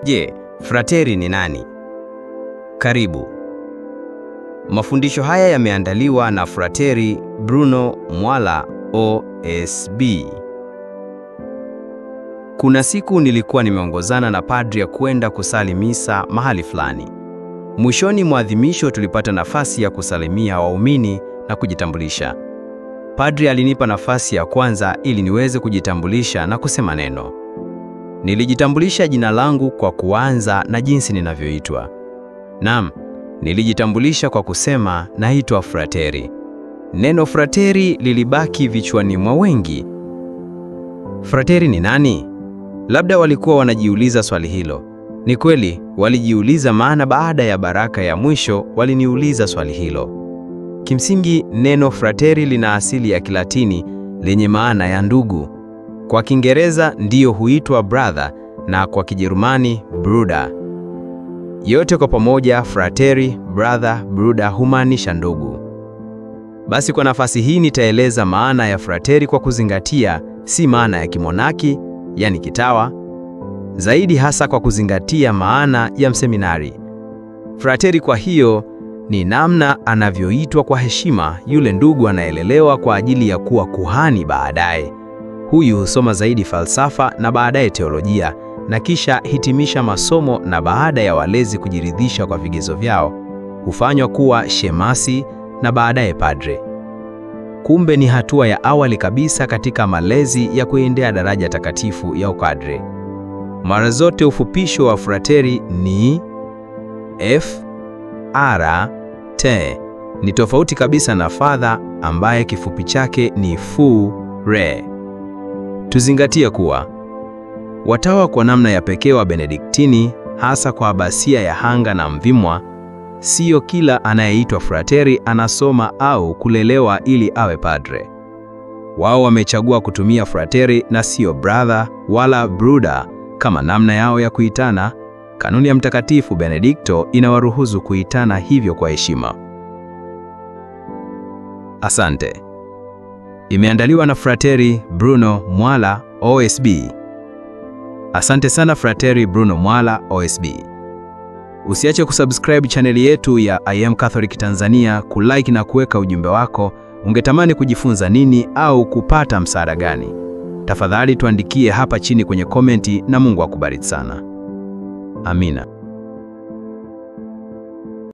Je, frateri ni nani? Karibu. Mafundisho haya yameandaliwa na Frateri Bruno Mwala OSB. Kuna siku nilikuwa nimeongozana na padri ya kwenda kusali misa mahali fulani. Mwishoni mwa adhimisho tulipata nafasi ya kusalimia waumini na kujitambulisha. Padri alinipa nafasi ya kwanza ili niweze kujitambulisha na kusema neno. Nilijitambulisha jina langu kwa kuanza na jinsi ninavyoitwa. Naam, nilijitambulisha kwa kusema naitwa Frateri. Neno frateri lilibaki vichwani mwa wengi. Frateri ni nani? Labda walikuwa wanajiuliza swali hilo. Ni kweli, walijiuliza, maana baada ya baraka ya mwisho waliniuliza swali hilo. Kimsingi, neno frateri lina asili ya Kilatini lenye maana ya ndugu. Kwa Kiingereza ndiyo huitwa brother na kwa Kijerumani Bruder. Yote kwa pamoja, frateri, brother, bruder humaanisha ndugu. Basi kwa nafasi hii nitaeleza maana ya frateri kwa kuzingatia si maana ya kimonaki, yani kitawa, zaidi hasa kwa kuzingatia maana ya mseminari. Frateri kwa hiyo ni namna anavyoitwa kwa heshima yule ndugu anaelelewa kwa ajili ya kuwa kuhani baadaye. Huyu husoma zaidi falsafa na baadaye teolojia na kisha hitimisha masomo, na baada ya walezi kujiridhisha kwa vigezo vyao hufanywa kuwa shemasi na baadaye padre. Kumbe ni hatua ya awali kabisa katika malezi ya kuendea daraja takatifu ya ukadre. Mara zote ufupisho wa frateri ni F.R.T. Ni tofauti kabisa na father ambaye kifupi chake ni Fu.Re. Tuzingatie kuwa watawa kwa namna ya pekee wa Benediktini, hasa kwa abasia ya Hanga na Mvimwa, sio kila anayeitwa frateri anasoma au kulelewa ili awe padre. Wao wamechagua kutumia frateri na sio brother wala bruder kama namna yao ya kuitana. Kanuni ya Mtakatifu Benedikto inawaruhusu kuitana hivyo kwa heshima. Asante. Imeandaliwa na Frateri Bruno Mwala OSB. Asante sana Frateri Bruno Mwala OSB. Usiache kusubscribe chaneli yetu ya I Am Catholic Tanzania, kulike na kuweka ujumbe wako. Ungetamani kujifunza nini au kupata msaada gani? Tafadhali tuandikie hapa chini kwenye komenti, na Mungu akubariki sana. Amina.